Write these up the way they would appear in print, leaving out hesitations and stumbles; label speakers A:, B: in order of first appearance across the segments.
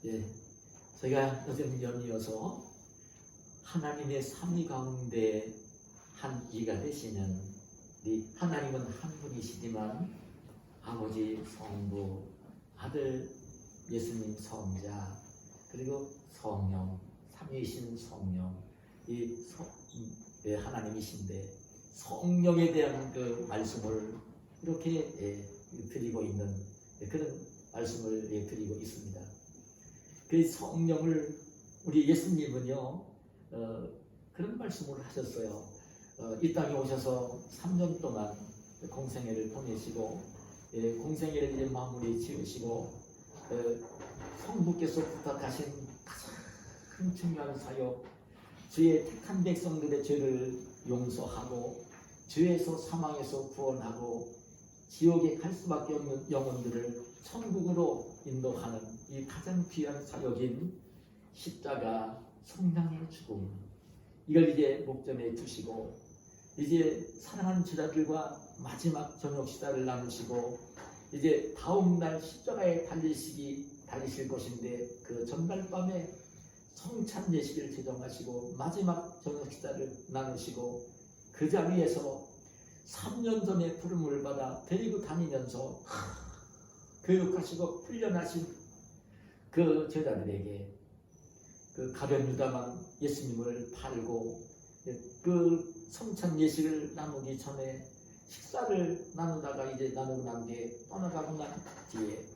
A: 예, 저희가 요즘 연이어서 하나님의 삼위 가운데 한 이가 되시는 우리 하나님은 한 분이시지만 아버지, 성부, 아들, 예수님 성자, 그리고 성령, 삼위이신 성령, 하나님이신데 성령에 대한 그 말씀을 이렇게 드리고 있는 그런 말씀을 드리고 있습니다. 그 성령을 우리 예수님은요 그런 말씀을 하셨어요. 이 땅에 오셔서 3년 동안 공생애를 보내시고 공생애를 이제 마무리 지으시고 성부께서 부탁하신 가장 중요한 사역, 주의 택한 백성들의 죄를 용서하고 죄에서 사망에서 구원하고 지옥에 갈 수밖에 없는 영혼들을 천국으로 인도하는 이 가장 귀한 사역인 십자가 성령의 죽음, 이걸 이제 목전에 두시고 이제 사랑하는 제자들과 마지막 저녁 식사를 나누시고 이제 다음 날 십자가에 달리실 것인데 그 전날 밤에 성찬 예식을 제정하시고 마지막 저녁 식사를 나누시고 그 자리에서 3년 전에 부름을 받아 데리고 다니면서 교육하시고 훈련하신 그 제자들에게 그 가룟 유다만 예수님을 팔고 그 성찬 예식을 나누기 전에 식사를 나누다가 이제 나누고 난 뒤에 떠나가고 난 뒤에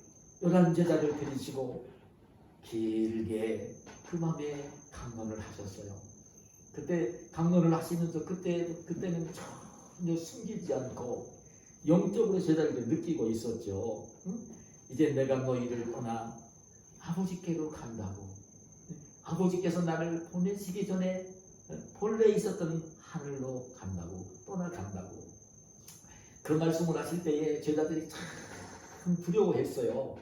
A: 11제자를 데리시고 길게 그 밤에 강론을 하셨어요. 그때 강론을 하시면서 그때는 전혀 숨기지 않고 영적으로 제자들을 느끼고 있었죠. 이제 내가 너희를 떠나 아버지께로 간다고. 아버지께서 나를 보내시기 전에 본래 있었던 하늘로 간다고, 떠나간다고. 그 말씀을 하실 때에 제자들이 참 두려워했어요.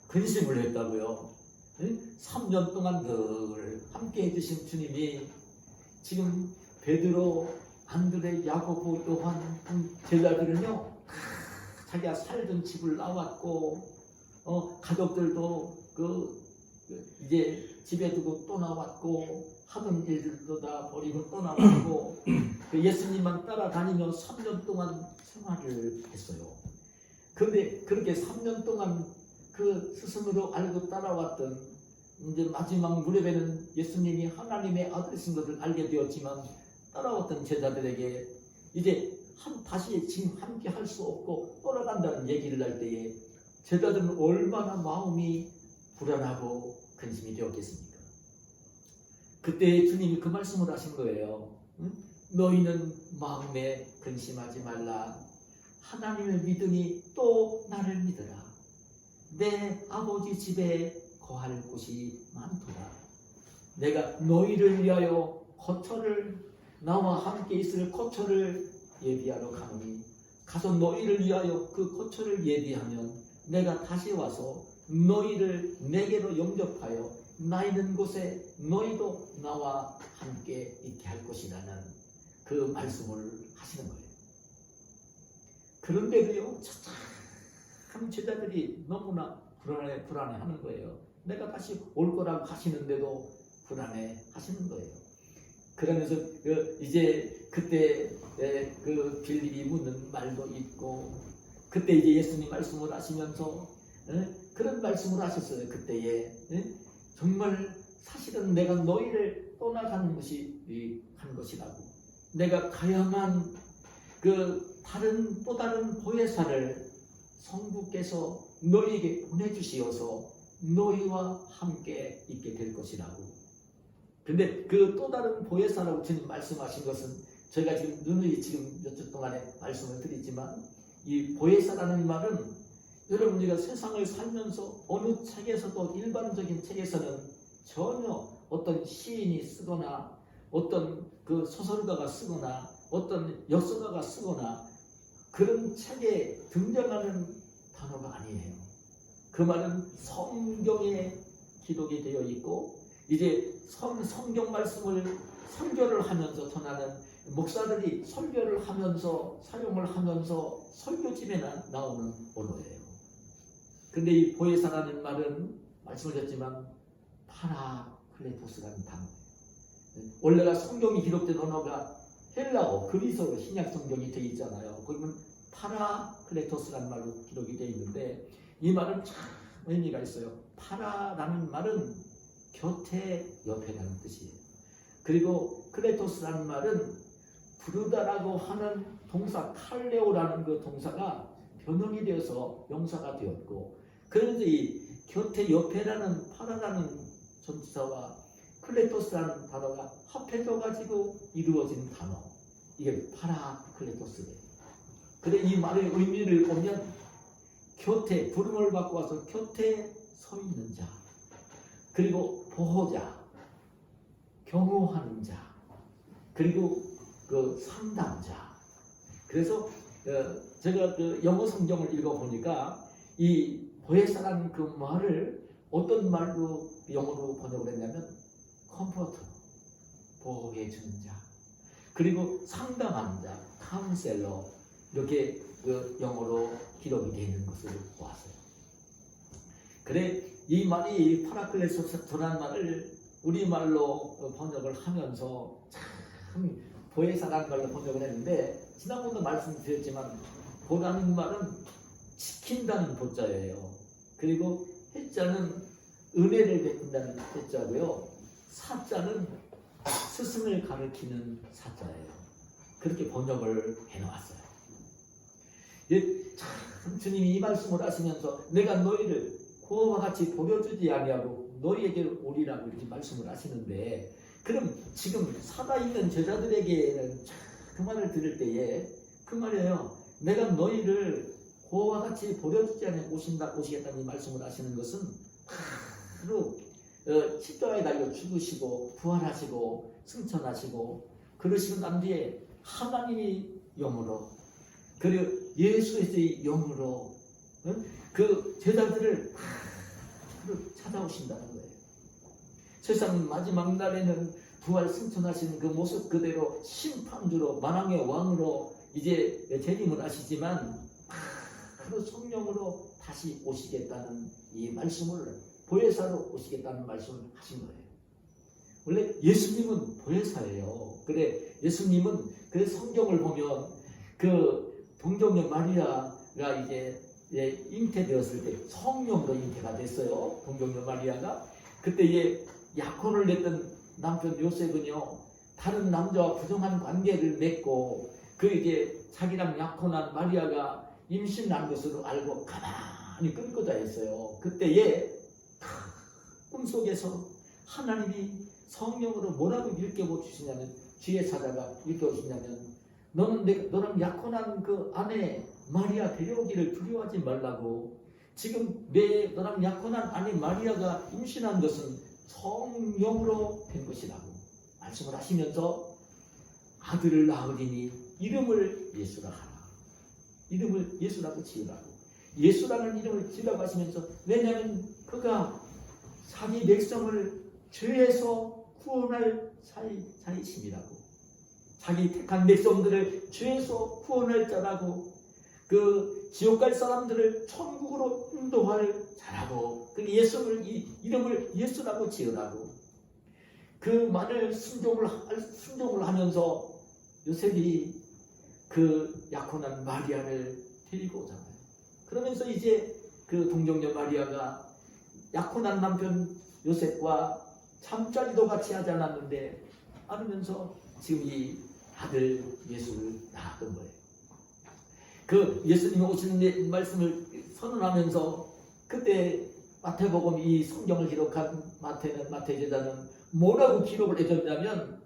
A: 근심을 했다고요. 3년 동안 늘 함께 해주신 주님이 지금 베드로, 안드레, 야고보, 요한 제자들은요 자기가 살던 집을 나왔고 가족들도 이제 집에 두고 또 나왔고 하던 일들도 다 버리고 또 나왔고 예수님만 따라다니며 3년 동안 생활을 했어요. 그런데 그렇게 3년 동안 그 스승으로 알고 따라왔던 이제 마지막 무렵에는 예수님이 하나님의 아들이신 것을 알게 되었지만 따라왔던 제자들에게 이제 다시 지금 함께 할 수 없고 떠나간다는 얘기를 할 때에 제자들은 얼마나 마음이 불안하고 근심이 되었겠습니까? 그때 주님이 그 말씀을 하신 거예요. 너희는 마음에 근심하지 말라. 하나님을 믿으니 또 나를 믿으라. 내 아버지 집에 거할 곳이 많도다. 내가 너희를 위하여 나와 함께 있을 거처를 예비하러 가노니 가서 너희를 위하여 그 거처를 예비하면 내가 다시 와서 너희를 내게로 영접하여 나 있는 곳에 너희도 나와 함께 있게 할 것이라는 그 말씀을 하시는 거예요. 그런데도요 참 제자들이 너무나 불안해하는 거예요. 내가 다시 올 거라고 하시는데도 불안해 하시는 거예요. 그러면서 이제 그때 그 빌립이 묻는 말도 있고 그때 이제 예수님 말씀을 하시면서 그런 말씀을 하셨어요. 그때에 정말 사실은 내가 너희를 떠나가는 것이 한 것이라고. 내가 가야만 또 다른 보혜사를 성부께서 너희에게 보내주시어서 너희와 함께 있게 될 것이라고. 근데 그 또 다른 보혜사라고 주님 말씀하신 것은 저희가 지금 누누이 지금 몇 주 동안에 말씀을 드리지만 이 보혜사라는 말은 여러분 우리가 세상을 살면서 어느 책에서도 일반적인 책에서는 전혀 어떤 시인이 쓰거나 어떤 그 소설가가 쓰거나 어떤 역사가가 쓰거나 그런 책에 등장하는 단어가 아니에요. 그 말은 성경에 기록이 되어 있고 이제 성경 말씀을 설교를 하면서 전하는 목사들이 설교를 하면서 사용을 하면서 설교집에 나오는 언어예요. 근데 이 보혜사라는 말은 말씀을 드렸지만 파라클레토스라는 단어예요. 원래가 성경이 기록된 언어가 헬라어, 그리스어 신약 성경이 되어 있잖아요. 거기는 파라클레토스라는 말로 기록이 되어 있는데 이 말은 참 의미가 있어요. 파라라는 말은 곁에, 옆에라는 뜻이에요. 그리고 클레토스라는 말은 부르다라고 하는 동사 칼레오라는 그 동사가 변형이 되어서 명사가 되었고, 그래서 이 곁에, 옆에라는 파라라는 전치사와 클레토스라는 단어가 합해져 가지고 이루어진 단어, 이게 파라클레토스예요. 그래 이 말의 의미를 보면 곁에, 부름을 받고 와서 곁에 서 있는 자, 그리고 보호자, 경호하는 자, 그리고 그 상담자. 그래서 제가 그 영어 성경을 읽어보니까 이 보혜사라는 그 말을 어떤 말로 영어로 번역을 했냐면 컴포터, 보호해주는 자, 그리고 상담하는 자, 카운셀러, 이렇게 그 영어로 기록이 되어 있는 것을 보았어요. 그래 이 말이 파라클레토스라는 말을 우리말로 번역을 하면서 참 보혜사라는 말로 번역을 했는데, 지난번도 말씀드렸지만 보라는 말은 지킨다는 보자예요. 그리고 해자는 은혜를 베푼다는 해자고요. 사자는 스승을 가르치는 사자예요. 그렇게 번역을 해놓았어요. 참 주님이 이 말씀을 하시면서 내가 너희를 고아와 같이 버려주지 아니하고 너희에게 오리라고 이렇게 말씀을 하시는데, 그럼 지금 살아있는 제자들에게는 그 말을 들을 때에 그 말이에요. 내가 너희를 고아와 같이 버려주지 않으면 오시겠다는 이 말씀을 하시는 것은 바로 십자가에 달려 죽으시고 부활하시고 승천하시고 그러시고 난 뒤에 하나님이 영으로, 그리고 예수의 영으로 그 제자들을 찾아오신다는 거예요. 세상 마지막 날에는 부활 승천하신 그 모습 그대로 심판주로 만왕의 왕으로 이제 재림을 하시지만 바로 성령으로 다시 오시겠다는 이 말씀을, 보혜사로 오시겠다는 말씀을 하신 거예요. 원래 예수님은 보혜사예요. 그래 예수님은 그래 성경을 보면 그 동정녀 마리아가 이제 잉태되었을 때 성령으로 잉태가 됐어요. 동정녀 마리아가. 그때 약혼을 냈던 남편 요셉은요, 다른 남자와 부정한 관계를 맺고 그 이제 자기랑 약혼한 마리아가 임신한 것으로 알고 가만히 끊고 자했어요. 그때에 꿈속에서 하나님이 성령으로 뭐라고 일깨워 주시냐면, 뒤에 사자가 일깨워 주시냐면, 너는 약혼한 그 아내 마리아 데려오기를 두려워하지 말라고. 지금 너랑 약혼한 아내 마리아가 임신한 것은 성령으로 된 것이라고 말씀을 하시면서 아들을 낳으리니 이름을 예수라 하라. 이름을 예수라고 지으라고. 예수라는 이름을 지으라고 하시면서, 왜냐하면 그가 자기 백성을 죄에서 구원할 자이심이라고. 자기 택한 백성들을 죄에서 구원할 자라고, 그 지옥 갈 사람들을 천국으로 인도할 자라고, 그 이름을 예수라고 지으라고. 그 말을 순종을 하면서 요셉이 그 약혼한 마리아를 데리고 오잖아요. 그러면서 이제 그 동정녀 마리아가 약혼한 남편 요셉과 잠자리도 같이 하지 않았는데 안으면서 지금 이 아들 예수를 낳았던 거예요. 그 예수님이 오시는 말씀을 선언하면서 그때 마태복음 이 성경을 기록한 마태 제자는 뭐라고 기록을 해줬냐면,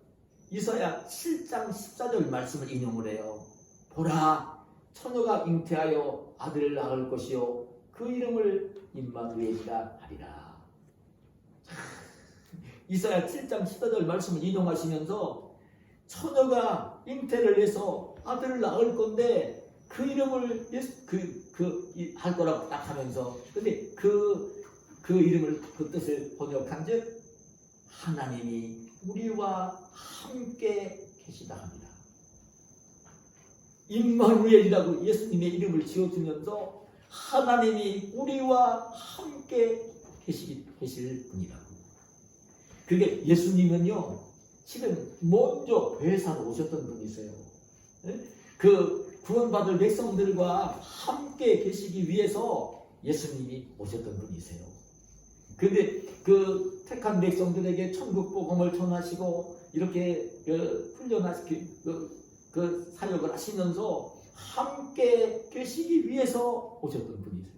A: 이사야 7장 14절 말씀을 인용을 해요. 보라, 처녀가 잉태하여 아들을 낳을 것이요 그 이름을 임마누엘이라 하리라. 이사야 7장 14절 말씀을 인용하시면서 처녀가 잉태를 해서 아들을 낳을 건데 그 이름을 할 거라고 딱 하면서, 근데 그 이름을, 그 뜻을 번역한즉 하나님이 우리와 함께 계시다 합니다. 임마누엘이라고 예수님의 이름을 지어주면서 하나님이 우리와 함께 계실 분이라고. 그게 예수님은요, 실은 먼저 보혜사로 오셨던 분이세요. 그 구원받을 백성들과 함께 계시기 위해서 예수님이 오셨던 분이세요. 근데 그 택한 백성들에게 천국 복음을 전하시고 이렇게 그 사역을 하시면서 함께 계시기 위해서 오셨던 분이세요.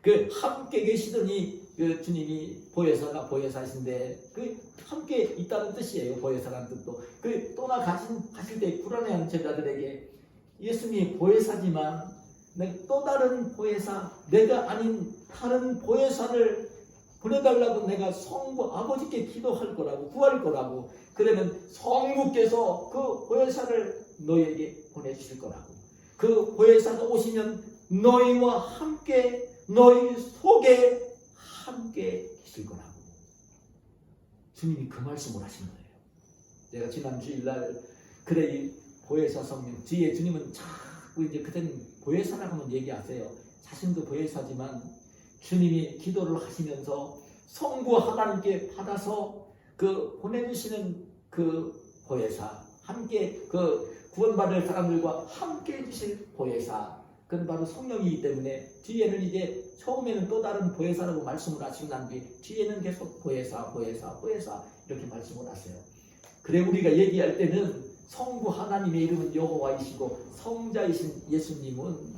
A: 그 함께 계시더니 그 주님이 보혜사가 보혜사이신데 그 함께 있다는 뜻이에요. 보혜사라는 뜻도. 그 떠나가실 때 불안해하는 제자들에게 예수님이 보혜사지만 또 다른 보혜사, 내가 아닌 다른 보혜사를 보내달라고 내가 성부 아버지께 기도할 거라고, 구할 거라고. 그러면 성부께서 그 보혜사를 너희에게 보내주실 거라고. 그 보혜사가 오시면 너희와 함께, 너희 속에 함께 계실 거라고. 주님이 그 말씀을 하신 거예요. 제가 지난 주일날 그래 이 보혜사 성령 뒤에 주님은 자꾸 이제 그때는 보혜사라고 하면 얘기하세요. 자신도 보혜사지만 주님이 기도를 하시면서 성부 하나님께 받아서 그 보내주시는 그 보혜사, 함께 그 구원받을 사람들과 함께 해주실 보혜사, 그건 바로 성령이기 때문에 뒤에는 이제 처음에는 또 다른 보혜사라고 말씀을 하시고 난 뒤에 뒤에는 계속 보혜사 이렇게 말씀을 하세요. 그래 우리가 얘기할 때는 성부 하나님의 이름은 여호와이시고 성자이신 예수님은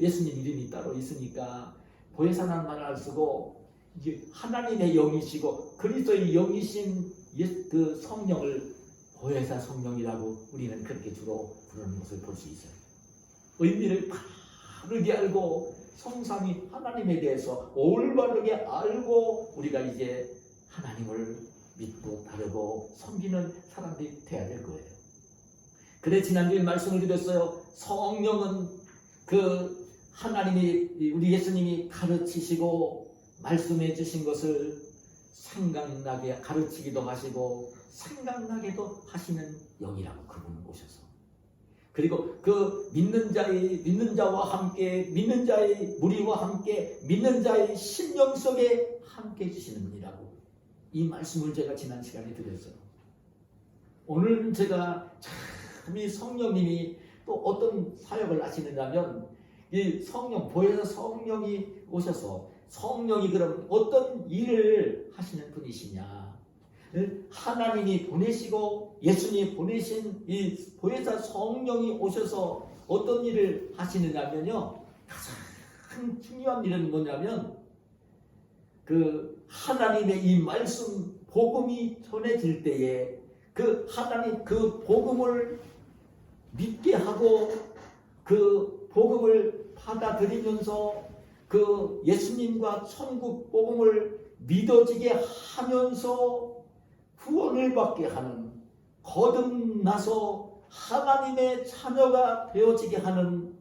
A: 예수님 이름이 따로 있으니까 보혜사라는 말을 안 쓰고 이게 하나님의 영이시고 그리스도의 영이신 그 성령을 보혜사 성령이라고 우리는 그렇게 주로 부르는 것을 볼 수 있어요. 의미를 바르게 알고 성삼위 하나님에 대해서 올바르게 알고 우리가 이제 하나님을 믿고 따르고 섬기는 사람들이 돼야 될 거예요. 그래 지난주에 말씀을 드렸어요. 성령은 그 하나님이 우리 예수님이 가르치시고 말씀해 주신 것을 생각나게 가르치기도 하시고 생각나게도 하시는 영이라고 그분은 오셔서 그리고 그 믿는 자와 함께 믿는 자의 무리와 함께 믿는 자의 심령 속에 함께 해주시는 분이라고 이 말씀을 제가 지난 시간에 드렸어요. 오늘 제가 참 이 성령님이 또 어떤 사역을 하시느냐면 이 성령 보혜사 성령이 오셔서 성령이 그럼 어떤 일을 하시는 분이시냐? 하나님이 보내시고 예수님이 보내신 이 보혜사 성령이 오셔서 어떤 일을 하시느냐면요. 가장 중요한 일은 뭐냐면 그 하나님의 이 말씀 복음이 전해질 때에 그 하나님 그 복음을 믿게 하고 그 복음을 받아들이면서 그 예수님과 천국 복음을 믿어지게 하면서 구원을 받게 하는 거듭나서 하나님의 자녀가 되어지게 하는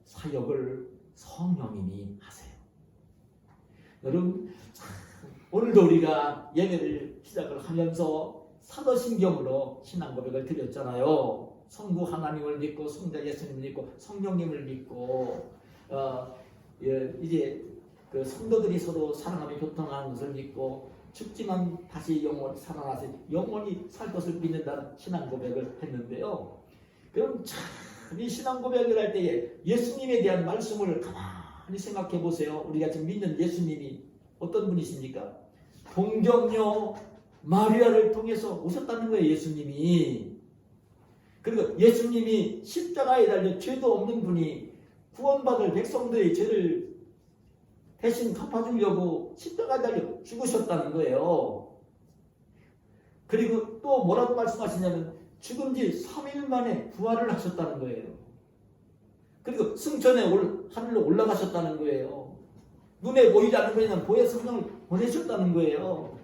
A: 사역을 성령님이 하세요. 여러분 오늘도 우리가 예배를 시작을 하면서 사도신경으로 신앙 고백을 드렸잖아요. 성부 하나님을 믿고 성자 예수님을 믿고 성령님을 믿고 이제 그 성도들이 서로 사랑하며 교통하는 것을 믿고 죽지만 다시 영원히 살아나서 영원히 살 것을 믿는다는 신앙 고백을 했는데요. 그럼 참 이 신앙 고백을 할 때에 예수님에 대한 말씀을 가만히 생각해 보세요. 우리가 지금 믿는 예수님이 어떤 분이십니까? 동정녀 마리아를 통해서 오셨다는 거예요. 예수님이. 그리고 예수님이 십자가에 달려 죄도 없는 분이 구원받을 백성들의 죄를 대신 갚아주려고 십자가에 달려 죽으셨다는 거예요. 그리고 또 뭐라고 말씀하시냐면 죽은 지 3일 만에 부활을 하셨다는 거예요. 그리고 승천에 하늘로 올라가셨다는 거예요. 눈에 보이지 않는 거에는 보혜 성령을 보내셨다는 거예요.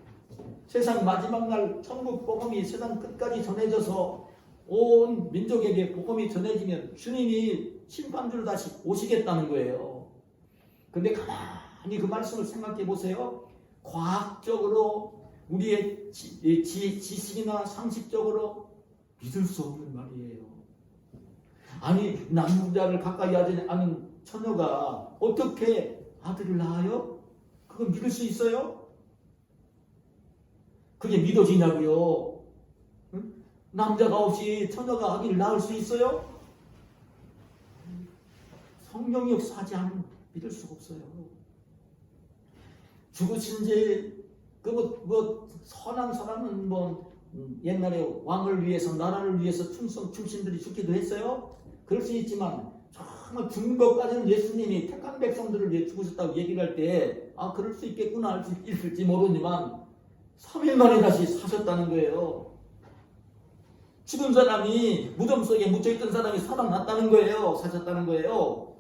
A: 세상 마지막 날 천국 복음이 세상 끝까지 전해져서 온 민족에게 복음이 전해지면 주님이 심판주로 다시 오시겠다는 거예요. 그런데 가만히 그 말씀을 생각해 보세요. 과학적으로 우리의 지식이나 상식적으로 믿을 수 없는 말이에요. 아니 남자를 가까이 하지 않은 처녀가 어떻게 아들을 낳아요? 그거 믿을 수 있어요? 그게 믿어지냐고요? 응? 남자가 없이 처녀가 아기를 낳을 수 있어요? 성령이 역사하지 않으면 믿을 수가 없어요. 죽으신 지 선한 사람은 옛날에 왕을 위해서 나라를 위해서 충신들이 죽기도 했어요. 그럴 수 있지만 정말 죽는 것까지는 예수님이 택한 백성들을 위해 죽으셨다고 얘기를 할 때 그럴 수 있겠구나 할 수 있을지 모르지만 3일 만에 다시 사셨다는 거예요. 죽은 사람이 무덤 속에 묻혀있던 사람이 살아났다는 거예요. 사셨다는 거예요.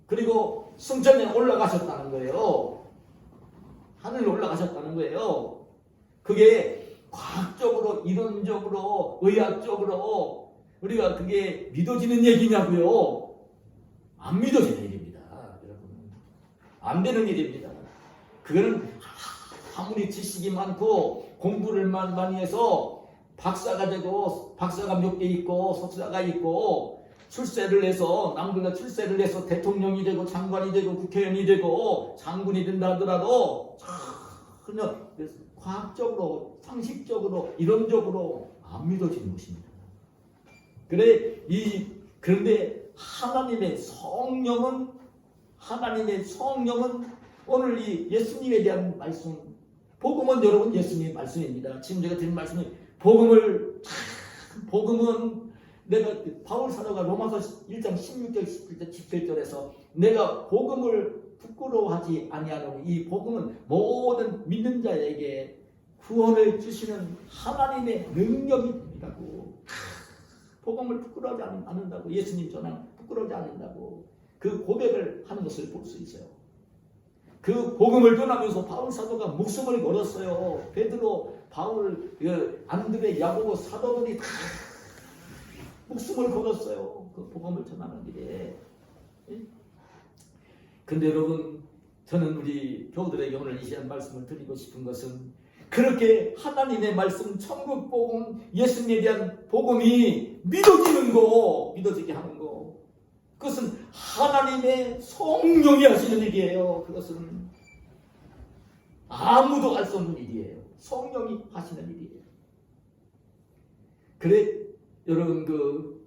A: 그리고 승천에 올라가셨다는 거예요. 하늘에 올라가셨다는 거예요. 그게 과학적으로, 이론적으로, 의학적으로 우리가 그게 믿어지는 얘기냐고요? 안 믿어지는 일입니다. 여러분, 안 되는 일입니다. 그거는 아무리 지식이 많고 공부를 많이 해서 박사가 되고, 박사가 몇 개 있고 석사가 있고 출세를 해서, 남들과 출세를 해서 대통령이 되고 장관이 되고 국회의원이 되고 장군이 된다 하더라도 전혀 과학적으로, 상식적으로, 이론적으로 안 믿어지는 것입니다. 그런데 하나님의 성령은 오늘 이 예수님에 대한 말씀, 복음은 여러분 예수님의 말씀입니다. 지금 제가 드린 말씀이 복음은 내가 바울 사도가 로마서 1장 16절 17절 17절에서 내가 복음을 부끄러워하지 아니하노니 이 복음은 모든 믿는 자에게 구원을 주시는 하나님의 능력이라고. 복음을 부끄러워하지 않는다고. 예수님 전한 부끄러워하지 않는다고. 그 고백을 하는 것을 볼 수 있어요. 그 복음을 전하면서 바울 사도가 목숨을 걸었어요. 베드로, 바울, 안드레, 야고보 사도들이 다 목숨을 걸었어요. 그 복음을 전하는 길에. 근데 여러분, 저는 우리 교우들에게 오늘 이 시간 말씀을 드리고 싶은 것은 그렇게 하나님의 말씀, 천국 복음, 예수님에 대한 복음이 믿어지게 하는 거. 그것은 하나님의 성령이 하시는 일이에요. 그것은 아무도 알 수 없는 일이에요. 성령이 하시는 일이에요. 그래 여러분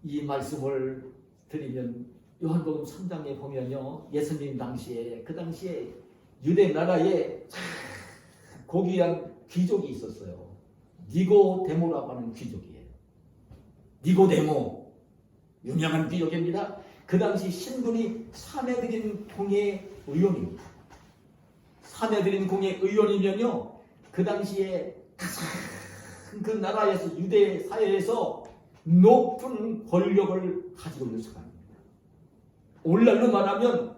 A: 이 말씀을 드리면 요한복음 3장에 보면요, 예수님 당시에 그 당시에 유대 나라에 고귀한 귀족이 있었어요. 니고데모라고 하는 귀족이에요. 니고데모 유명한 귀족입니다. 그 당시 신분이 사내들인 공의 의원입니다. 사내들인 공의 의원이면요, 그 당시에 그 나라에서 유대 사회에서 높은 권력을 가지고 있는 사람입니다. 오늘날로 말하면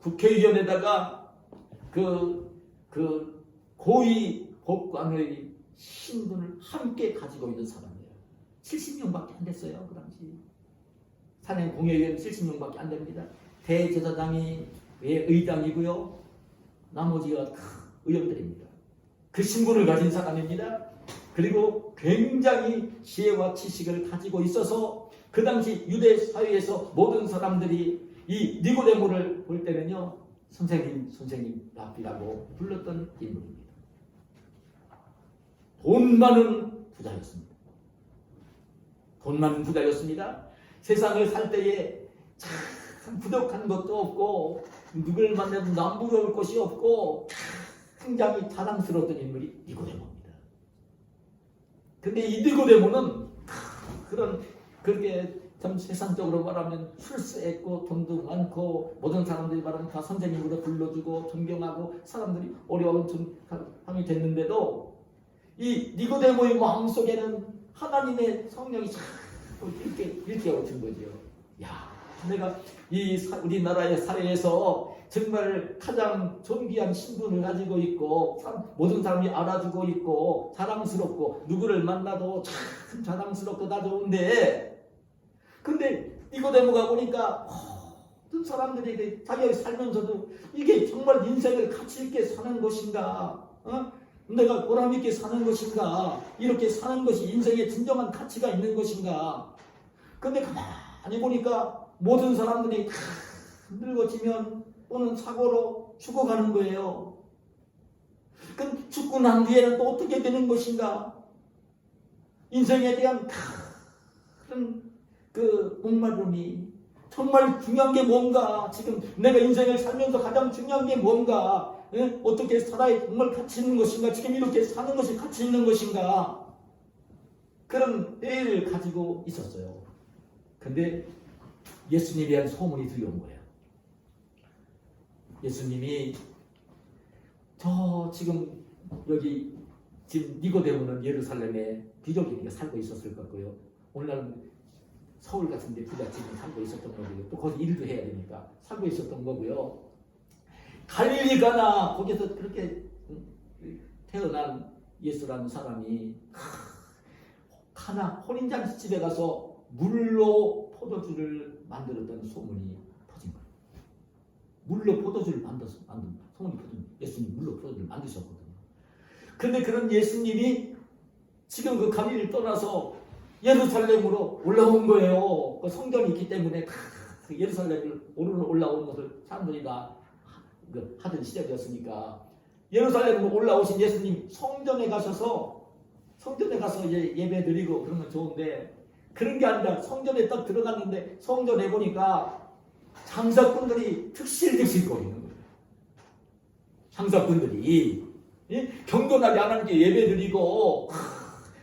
A: 국회의원에다가 그 고위 법관의 신분을 함께 가지고 있는 사람이에요. 70명밖에 안 됐어요. 그 당시 사내 공회의원 70명밖에 안 됩니다. 대제사장이 의장이고요, 나머지가 다 의원들입니다. 그 신분을 가진 사람입니다. 그리고 굉장히 지혜와 지식을 가지고 있어서 그 당시 유대 사회에서 모든 사람들이 이 니고데모를 볼 때는요, 선생님 랍비라고 불렀던 인물입니다. 돈 많은 부자였습니다. 돈 많은 부자였습니다. 세상을 살 때에 참 부족한 것도 없고 누구를 만나도 남부러울 것이 없고 굉장히 자랑스러웠던 인물이 니고데모입니다. 근데 이 니고데모는 그렇게 참 세상적으로 말하면 출세했고 돈도 많고 모든 사람들이 말하면 다 선생님으로 불러주고 존경하고 사람들이 어려운 사람이 됐는데도 이 니고데모의 마음속에는 하나님의 성령이 자꾸 이렇게 오신 거죠. 야, 내가 우리나라의 사회에서 정말 가장 존귀한 신분을 가지고 있고 모든 사람이 알아주고 있고 자랑스럽고 누구를 만나도 참 자랑스럽고 다 좋은데, 근데 니고데모가 보니까 모든 사람들이 자기가 살면서도 이게 정말 인생을 가치 있게 사는 것인가, 내가 보람 있게 사는 것인가, 이렇게 사는 것이 인생의 진정한 가치가 있는 것인가. 근데 가만히 보니까 모든 사람들이 다 늙어지면 또는 사고로 죽어가는 거예요. 그럼 죽고 난 뒤에는 또 어떻게 되는 것인가? 인생에 대한 큰 그 목마름이 정말 중요한 게 뭔가? 지금 내가 인생을 살면서 가장 중요한 게 뭔가? 예? 어떻게 살아야 정말 가치 있는 것인가? 지금 이렇게 사는 것이 가치 있는 것인가? 그런 때를 가지고 있었어요. 근데 예수님에 대한 소문이 들려온 거예요. 예수님이 저 지금 여기 지금 니고데모는 예루살렘에 귀족이니까 살고 있었을 거고요. 오늘날은 서울 같은 데 부잣집에 살고 있었던 거고요. 또 거기 일도 해야 되니까 살고 있었던 거고요. 갈릴리 가나 거기서 그렇게 태어난 예수라는 사람이 가나 혼인잔치집에 가서 물로 포도주를 만들었다는 소문이 퍼진 거예요. 물로 포도주를 만든 소문이 퍼진 예수님 물로 포도주를 만드셨거든요. 근데 그런 예수님이 지금 그 갈릴리를 떠나서 예루살렘으로 올라온 거예요. 그 성전이 있기 때문에 그 예루살렘을 올라오는 것을 사람들이 다 하던 시절이었으니까 예루살렘으로 올라오신 예수님 성전에 가서 이제 예배 드리고 그러면 좋은데 그런 게 아니라 성전에 딱 들어갔는데 성전에 보니까 장사꾼들이 득실득실 거리는 거예요. 장사꾼들이 경건하게 하나님께 예배 드리고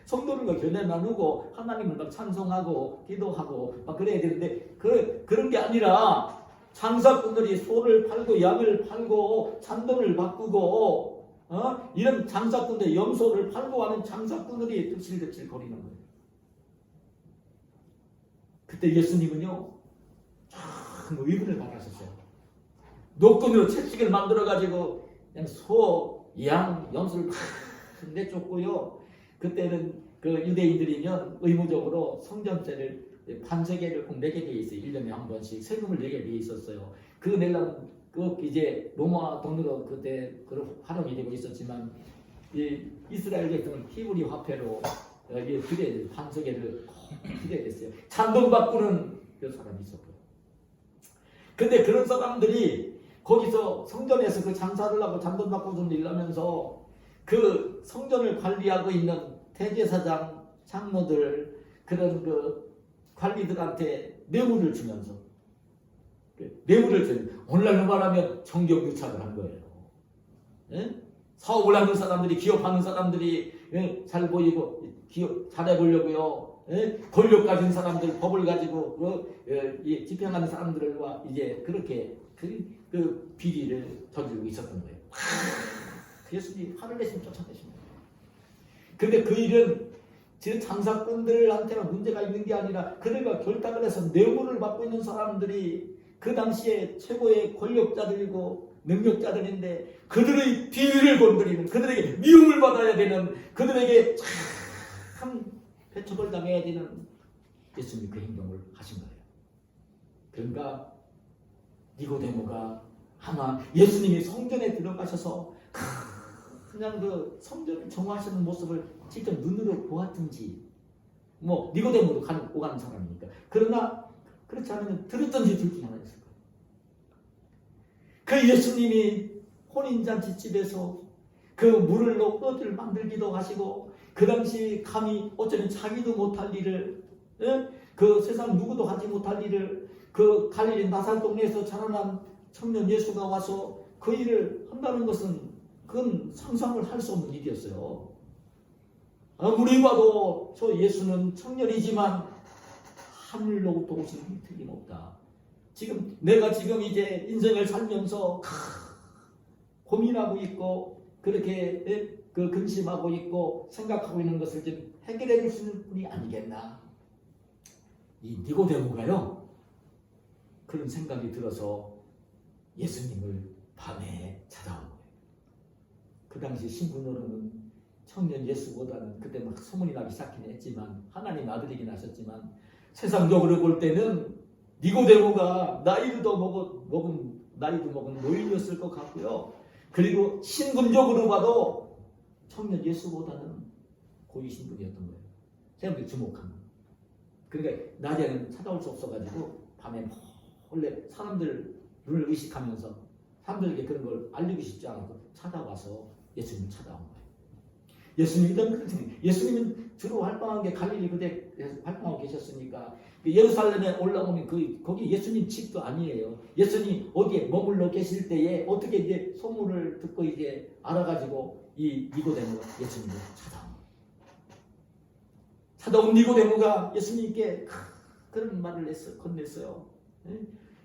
A: 성도들과 교제 나누고 하나님을 막 찬송하고 기도하고 막 그래야 되는데 그런 게 아니라 장사꾼들이 소를 팔고 양을 팔고 잔돈을 바꾸고 이런 장사꾼들 염소를 팔고 하는 장사꾼들이 득실득실 거리는 거예요. 그때 예수님은요 참 의문을 받으셨어요. 노끈으로 채찍을 만들어가지고 그냥 소, 양, 염소를 막 내쫓고요. 그때는 그 유대인들이면 의무적으로 성전세를 반세계를 꼭 내게 돼 있어요. 1년에 한 번씩 세금을 내게 돼 있었어요. 그 내려면 그 이제 로마 돈으로 그때 그 활용이 되고 있었지만 이스라엘 백성은 히브리 화폐로 드려야 반세계를 드려야 됐어요. 잔돈 바꾸는 그 사람이 있었고요. 근데 그런 사람들이 거기서 성전에서 그 장사를 하고 잔돈 바꾸는 일을 하면서 그 성전을 관리하고 있는 대제사장, 장로들 그런 그 관리들한테 뇌물을 주면서 오늘날로 말하면 정경유착을 한 거예요. 예? 사업을 하는 사람들이 기업하는 사람들이 잘 보이고 기업 잘해 보려고요. 예? 권력 가진 사람들 법을 가지고 집행하는 사람들과 이제 그렇게 그 비리를 저지르고 있었던 거예요. 예수님이 화를 내시면 쫓아내십니다. 근데 그 일은 지금 장사꾼들한테는 문제가 있는 게 아니라 그들과 결탁을 해서 뇌물을 받고 있는 사람들이 그 당시에 최고의 권력자들이고 능력자들인데 그들의 비위를 건드리는 그들에게 미움을 받아야 되는 그들에게 참 배척을 당해야 되는 예수님이 그 행동을 하신 거예요. 그러니까 니고데모가 아마 예수님이 성전에 들어가셔서 그냥 그 성전을 정화하시는 모습을 직접 눈으로 보았든지 뭐 니고데모도 오가는 사람이니까 그러나 그렇지 않으면 들었든지 둘 중에 하나였을 거예요. 그 예수님이 혼인잔치집에서 그 물을 넣고 떡을 만들기도 하시고 그 당시 감히 어쩌면 자기도 못할 일을 그 세상 누구도 하지 못할 일을 그 갈릴리 나살 동네에서 자라난 청년 예수가 와서 그 일을 한다는 것은 그건 상상을 할 수 없는 일이었어요. 아무리 봐도 저 예수는 청년이지만 하늘로부터 오신 분이 틀림없다. 내가 지금 이제 인생을 살면서 고민하고 있고 그렇게 그 근심하고 있고 생각하고 있는 것을 좀 해결해 줄 수 있는 분이 아니겠나. 이 니고데모가요 그런 생각이 들어서 예수님을 밤에 찾아온 거예요. 그 당시 신분으로는 청년 예수보다는 그때 막 소문이 나기 시작긴 했지만 하나님 아들이긴 하셨지만 세상적으로 볼 때는 니고데모가 나이도 먹은 노인이었을 것 같고요. 그리고 신분적으로 봐도 청년 예수보다는 고위 신분이었던 거예요. 사람들이 주목하는. 그러니까 낮에는 찾아올 수 없어가지고 밤에 원래 사람들을 의식하면서 사람들에게 그런 걸 알리고 싶지 않아서 찾아와서 예수님을 찾아온 거예요. 예수님은 주로 활동한 게 갈릴리 그대 활동하고 계셨으니까 예루살렘에 올라오면 거기 예수님 집도 아니에요. 예수님 어디에 머물러 계실 때에 어떻게 이제 소문을 듣고 이제 알아가지고 이 니고데모가 예수님을 찾아온 니고데모가 예수님께 그런 말을 건넸어요.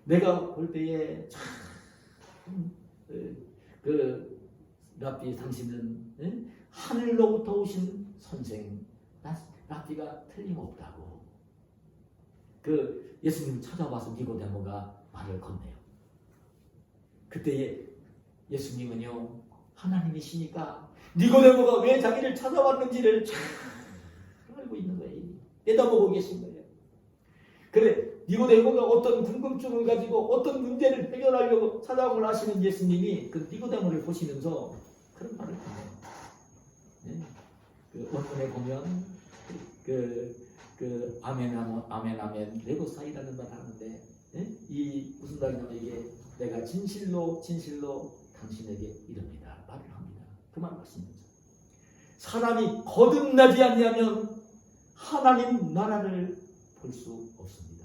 A: 내가 볼 때에 참 랍비 당신은 하늘로부터 오신 선생 랍비가 틀림없다고. 예수님을 찾아와서 니고데모가 말을 건네요. 그때에 예수님은요 하나님이시니까 니고데모가 왜 자기를 찾아왔는지를 잘 알고 있는 거예요. 내다보고 계신 거예요. 그래 니고데모가 어떤 궁금증을 가지고 어떤 문제를 해결하려고 찾아오고 하시는 예수님이 그 니고데모를 보시면서 그런 말을 해요. 원문에 보면 아멘 아멘 레고사이라는 말을 하는데 이 무슨 말이냐면 이게 내가 진실로 당신에게 이릅니다 말을 합니다. 그 말 말씀이죠. 사람이 거듭나지 아니하면 하나님 나라를 볼 수 없습니다.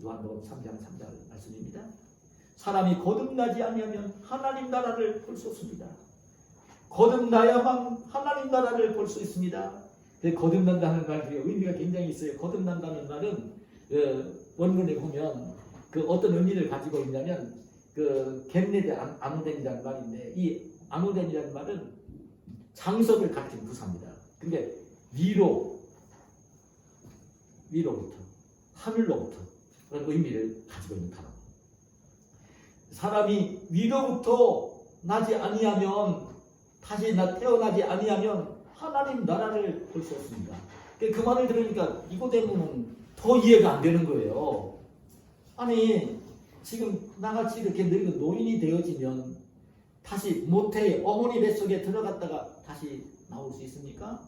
A: 요한복음 3장 3절 말씀입니다. 사람이 거듭나지 아니하면 하나님 나라를 볼 수 없습니다. 거듭나야만 하나님 나라를 볼 수 있습니다. 거듭난다는 말이 의미가 굉장히 있어요. 거듭난다는 말은 원문에 보면 어떤 의미를 가지고 있냐면 겟레드 아누덴이라는 말인데 이 아누덴이라는 말은 장석을 가리키는 부사입니다. 그게 위로부터 하늘로부터 그런 의미를 가지고 있는 단어. 사람이 위로부터 나지 아니하면 다시 태어나지 아니하면 하나님 나라를 볼 수 없습니다. 그 말을 들으니까 니고데모는 더 이해가 안 되는 거예요. 아니 지금 나같이 이렇게 늙은 노인이 되어지면 다시 모태의 어머니 뱃속에 들어갔다가 다시 나올 수 있습니까?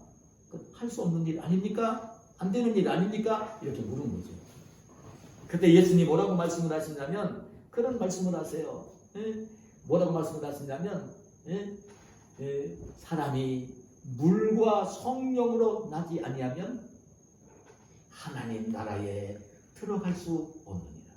A: 할 수 없는 일 아닙니까? 안 되는 일 아닙니까? 이렇게 물은 거죠. 그때 예수님이 뭐라고 말씀을 하시냐면 그런 말씀을 하세요. 뭐라고 말씀을 하시냐면 사람이 물과 성령으로 나지 아니하면 하나님 나라에 들어갈 수 없느니라.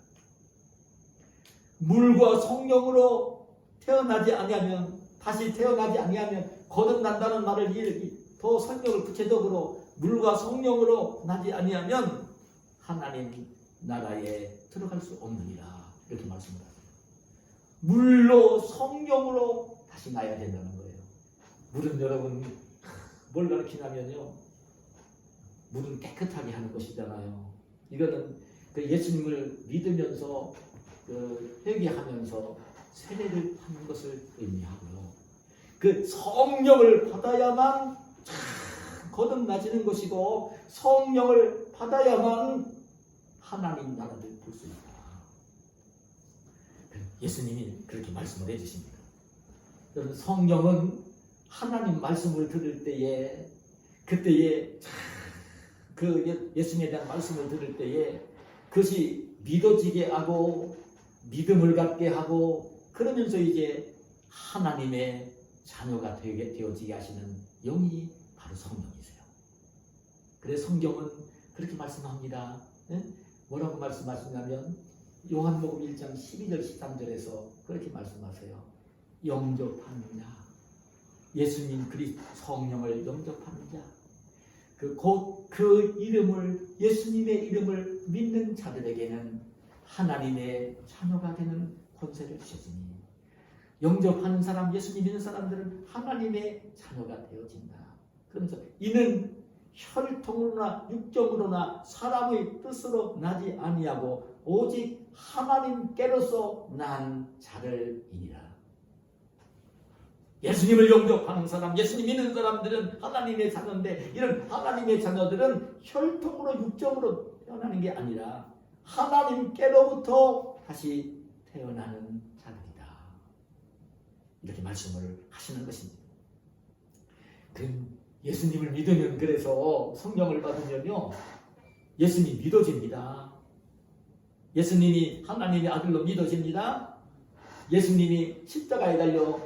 A: 물과 성령으로 태어나지 아니하면 다시 태어나지 아니하면 거듭난다는 말을 더 설명을 구체적으로 물과 성령으로 나지 아니하면 하나님 나라에 들어갈 수 없느니라 이렇게 말씀을 하세요. 물로 성령으로 다시 나야 된다는 거예요. 물은 여러분 뭘 가르치냐면요 물은 깨끗하게 하는 것이잖아요. 이거는 예수님을 믿으면서 회개하면서 세례를 하는 것을 의미하고요. 성령을 받아야만 거듭나지는 것이고 성령을 받아야만 하나님 나라를 볼 수 있다. 예수님이 그렇게 말씀을 해주십니다. 성령은 하나님 말씀을 들을 때에 그때에 예수님에 대한 말씀을 들을 때에 그것이 믿어지게 하고 믿음을 갖게 하고 그러면서 이제 하나님의 자녀가 되어지게 하시는 영이 바로 성령이세요. 그래서 성경은 그렇게 말씀합니다. 뭐라고 말씀하시냐면 요한복음 1장 12절 13절에서 그렇게 말씀하세요. 영접하는 자 예수님 그리스도 성령을 영접하는 자 곧 그 이름을 예수님의 이름을 믿는 자들에게는 하나님의 자녀가 되는 권세를 주셨으니 영접하는 사람 예수님 믿는 사람들은 하나님의 자녀가 되어진다. 그러면서 이는 혈통으로나 육정으로나 사람의 뜻으로 나지 아니하고 오직 하나님께로서 난 자들이니라. 예수님을 영접하는 사람, 예수님 믿는 사람들은 하나님의 자녀인데 이런 하나님의 자녀들은 혈통으로 육정으로 태어나는 게 아니라 하나님께로부터 다시 태어나는 자들이다. 이렇게 말씀을 하시는 것입니다. 예수님을 믿으면 그래서 성령을 받으면요 예수님 믿어집니다. 예수님이 하나님의 아들로 믿어집니다. 예수님이 십자가에 달려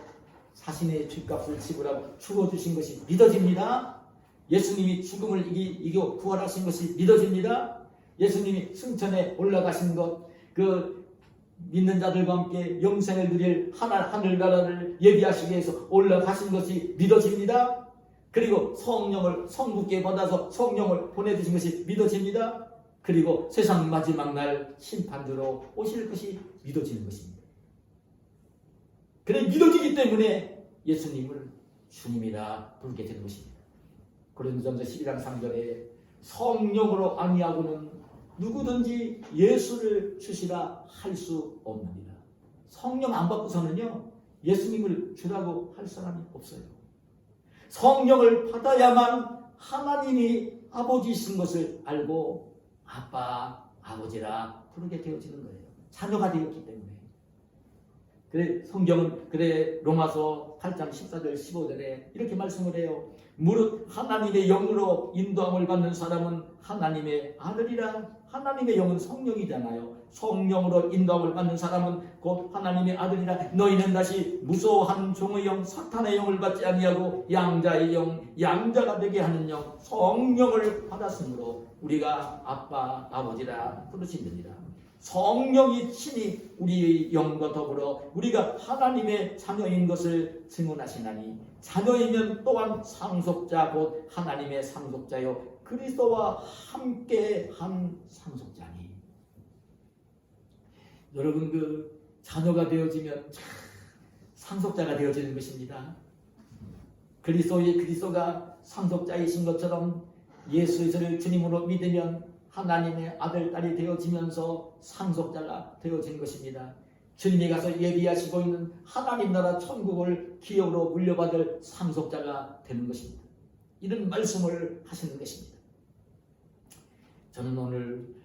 A: 자신의 죗값을 지불하고 죽어주신 것이 믿어집니다. 예수님이 죽음을 이겨 부활하신 것이 믿어집니다. 예수님이 승천에 올라가신 것, 그 믿는 자들과 함께 영생을 누릴 하늘나라를 예비하시기 위해서 올라가신 것이 믿어집니다. 그리고 성부께 받아서 성령을 보내주신 것이 믿어집니다. 그리고 세상 마지막 날 심판주로 오실 것이 믿어지는 것입니다. 그래 믿어지기 때문에 예수님을 주님이라 부르게 되는 것입니다. 고린도전서 12장 3절에 성령으로 아니하고는 누구든지 예수를 주시라 할 수 없느니라. 성령 안 받고서는요 예수님을 주라고 할 사람이 없어요. 성령을 받아야만 하나님이 아버지이신 것을 알고 아빠, 아버지라 부르게 되어지는 거예요. 자녀가 되었기 때문에. 그래 성경은 로마서 8장 14절 15절에 이렇게 말씀을 해요. 무릇 하나님의 영으로 인도함을 받는 사람은 하나님의 아들이라. 하나님의 영은 성령이잖아요. 성령으로 인도함을 받는 사람은 곧 하나님의 아들이라. 너희는 다시 무서워하는 종의 영 사탄의 영을 받지 아니하고 양자의 영 양자가 되게 하는 영 성령을 받았으므로 우리가 아빠 아버지라 부르시느니라. 성령이 친히 우리의 영과 더불어 우리가 하나님의 자녀인 것을 증언하시나니 자녀이면 또한 상속자 곧 하나님의 상속자요 그리스도와 함께 한 상속자니. 여러분 그 자녀가 되어지면 상속자가 되어지는 것입니다. 그리스도가 상속자이신 것처럼 예수를 주님으로 믿으면 하나님의 아들, 딸이 되어지면서 상속자가 되어지는 것입니다. 주님이 가서 예비하시고 있는 하나님 나라 천국을 기업으로 물려받을 상속자가 되는 것입니다. 이런 말씀을 하시는 것입니다. 저는 오늘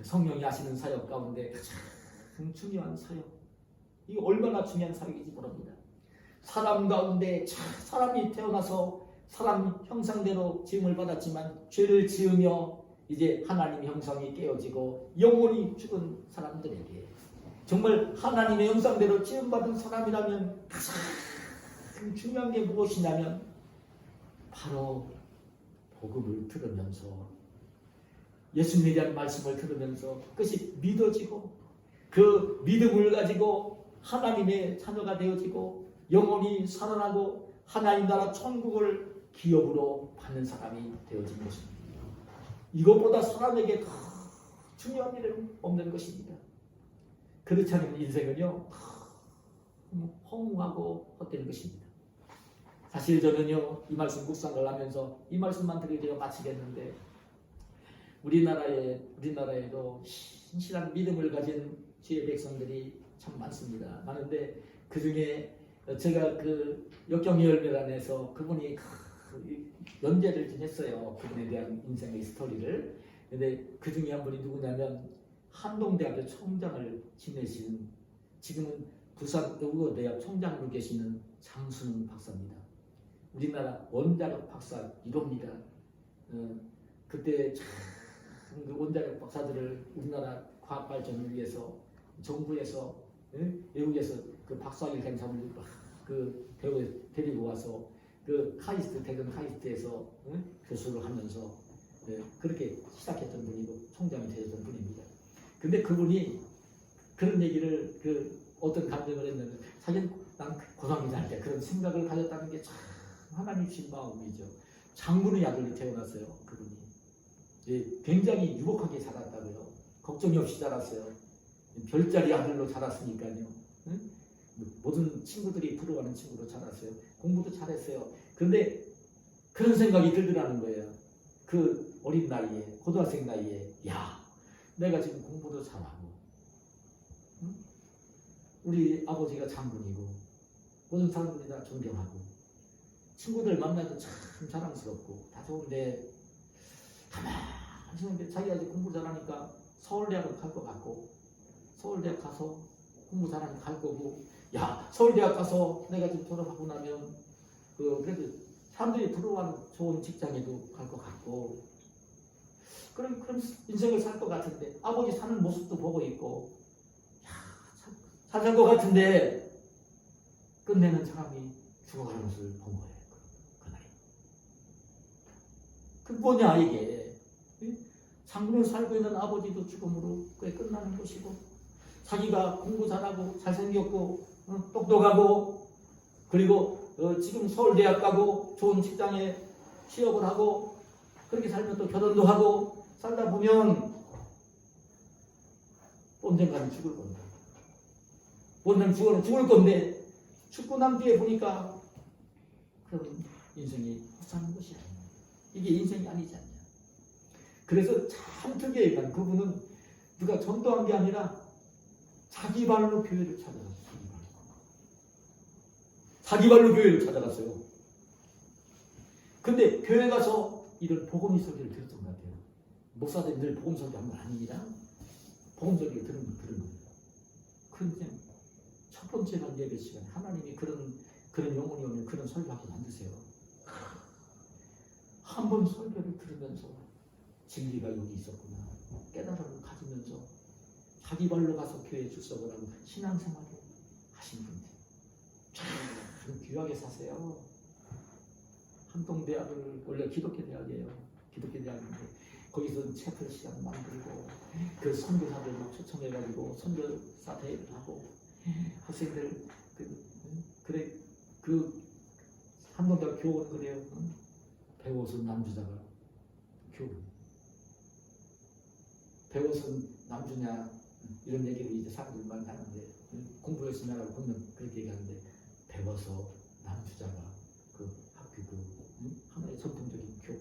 A: 성령이 하시는 사역 가운데 가장 중요한 사역, 이게 얼마나 중요한 사역인지 모릅니다. 사람 가운데 사람이 태어나서 사람 형상대로 지음을 받았지만 죄를 지으며 이제 하나님의 형상이 깨어지고 영혼이 죽은 사람들에게 정말 하나님의 형상대로 지음받은 사람이라면 가장 중요한 게 무엇이냐면 바로 복음을 들으면서 예수님에 대한 말씀을 들으면서 그것이 믿어지고 그 믿음을 가지고 하나님의 자녀가 되어지고 영혼이 살아나고 하나님 나라 천국을 기업으로 받는 사람이 되어진 것입니다. 이것보다 사람에게 더 중요한 일은 없는 것입니다. 그렇지 않으면 인생은요 허무하고 헛되는 것입니다. 사실 저는요 이 말씀 묵상을 하면서 이 말씀만 드리고 마치겠는데 우리나라에도 신실한 믿음을 가진 주의 백성들이 참 많습니다. 많은데 그 중에 제가 그 역경의 열매란에서 그분이 연재를 좀 했어요. 그분에 대한 인생의 스토리를. 근데 그 중에 한 분이 누구냐면 한동대학교 총장을 지내신 지금은 부산 의과대학 총장으로 계시는 장순 박사입니다. 우리나라 원자력 박사 1호입니다. 그때 참 그 원자력 박사들을 우리나라 과학 발전을 위해서 정부에서 외국에서 그 박사학위 된 사람을 그 데리고 와서 그 대전 카이스트에서 교수를 하면서 그렇게 시작했던 분이고 총장이 되었던 분입니다. 근데 그분이 그런 얘기를 어떤 감정을 했냐면 사실 난 고등학교 다닐 때 그런 생각을 가졌다는 게 참 하나님 주신 마음이죠. 장군의 아들이 태어났어요. 그분이 굉장히 유복하게 자랐다고요. 걱정이 없이 자랐어요. 별자리 아들로 자랐으니까요. 모든 친구들이 부러워하는 친구로 자랐어요. 공부도 잘했어요. 그런데 그런 생각이 들더라는 거예요. 그 어린 나이에, 고등학생 나이에, 야, 내가 지금 공부도 잘하고, 우리 아버지가 장군이고, 모든 사람들이 다 존경하고, 친구들 만나도 참 자랑스럽고, 다 좋은데, 가만히 있는데 자기가 이제 공부 잘하니까 서울대학을 갈 것 같고, 서울대학 가서 공부 잘하면 갈 거고, 야, 서울대학 가서 내가 좀 졸업하고 나면 그래도 사람들이 부러워하는 좋은 직장에도 갈 것 같고, 그런 인생을 살 것 같은데 아버지 사는 모습도 보고 있고, 야, 잘 살 것 같은데 끝내는 사람이 죽어가는 것을 본 거예요. 그날이. 그 뭐냐 이게. 장군을 살고 있는 아버지도 죽음으로 그게 끝나는 것이고, 자기가 공부 잘하고 잘생겼고 똑똑하고, 그리고 지금 서울대학 가고 좋은 직장에 취업을 하고 그렇게 살면 또 결혼도 하고 살다 보면 언젠가는 죽을 건데, 언젠가는 죽을 건데, 죽고 난 뒤에 보니까 그런 인생이 헛사는 것이 아니야. 이게 인생이 아니지 않냐. 그래서 참 특이해요. 그분은 누가 전도한 게 아니라 자기 발로 교회를 찾아갔어요. 자기 발로 교회를 찾아갔어요. 근데 교회 가서 이런 복음 설교를 들었던 것 같아요. 목사들이 늘 복음 설교한 건 아니라 복음 설교를 들은 거예요. 근데 첫 번째가 예배 시간, 하나님이 그런 영혼이 오면 그런 설교하게 만드세요. 한 번 설교를 들으면서 진리가 여기 있었구나 깨달음을 가지면서 자기 발로 가서 교회에 출석을 하고 신앙생활을 하신 분들 참 귀하게 사세요. 한동대학을 원래 기독교 대학이에요. 기독교 대학인데 거기서 채플 시간 만들고 그 선교사들 막 초청해가지고 선교사 대회를 하고 학생들 그 한동대학 교원 그래요. 배워선 남주자가 교원. 배워선 남주냐 이런 얘기를 이제 사람들이 많이 하는데, 공부 열심히 하라고 보면 그렇게 얘기하는데, 배워서 남주자가 그 학교 하나의 전통적인 교원.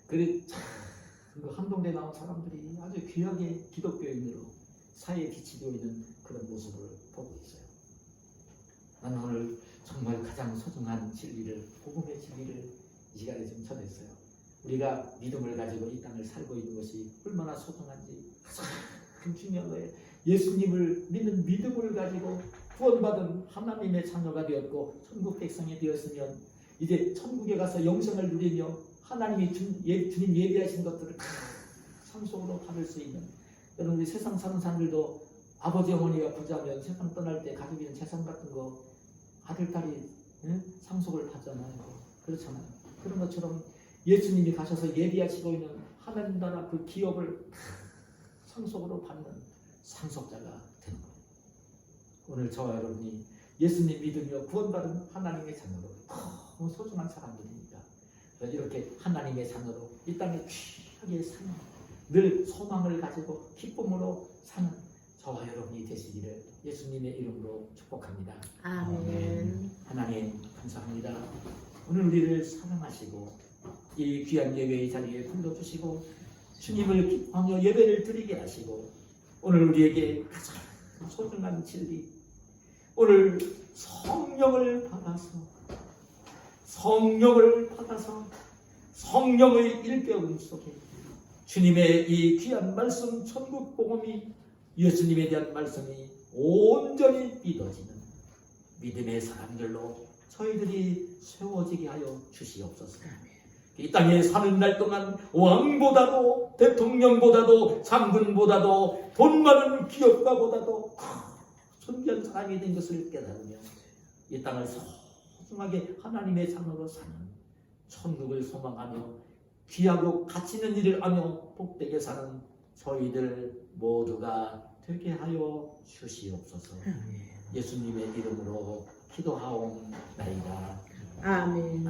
A: 그래 그 한동대 나온 사람들이 아주 귀하게 기독교인으로 사회에 빛이 되어 있는 그런 모습을 보고 있어요. 나는 오늘 정말 가장 소중한 진리를, 복음의 진리를 이 시간에 좀 전했어요. 우리가 믿음을 가지고 이 땅을 살고 있는 것이 얼마나 소중한지 가장 중요한 거예요. 예수님을 믿는 믿음을 가지고 구원받은 하나님의 자녀가 되었고 천국 백성이 되었으면 이제 천국에 가서 영생을 누리며 하나님이 주님 예비하신 것들을 상속으로 받을 수 있는, 여러분 우리 세상 사는 사람들도 아버지 어머니가 부자면 세상 떠날 때 가지고 있는 재산 같은 거 아들 딸이 상속을 받잖아요. 그렇잖아요. 그런 것처럼 예수님이 가셔서 예비하시고 있는 하나님 나라 그 기업을 상속으로 받는 상속자가 되는 거예요. 오늘 저와 여러분이 예수님 믿으며 구원받은 하나님의 자녀로 너무 소중한 사람들입니다. 이렇게 하나님의 자녀로 이 땅에 귀하게 사는, 늘 소망을 가지고 기쁨으로 사는 저와 여러분이 되시기를 예수님의 이름으로 축복합니다.
B: 아멘.
A: 하나님 감사합니다. 오늘 우리를 사랑하시고 이 귀한 예배의 자리에 불러주시고 주님을 기뻐하며 예배를 드리게 하시고 오늘 우리에게 가장 소중한 진리, 오늘 성령을 받아서 성령의 일배움 속에 주님의 이 귀한 말씀 천국 복음이, 예수님에 대한 말씀이 온전히 믿어지는 믿음의 사람들로 저희들이 세워지게 하여 주시옵소서. 이 땅에 사는 날 동안 왕보다도 대통령보다도 장군보다도 돈 많은 기업가보다도 존귀한 사람이 된 것을 깨달으며 이 땅을 소중하게 하나님의 자녀로 사는, 천국을 소망하며 귀하고 가치 있는 일을 하며 복되게 사는 저희들 모두가 되게 하여 주시옵소서. 예수님의 이름으로 기도하옵나이다.
B: 아멘.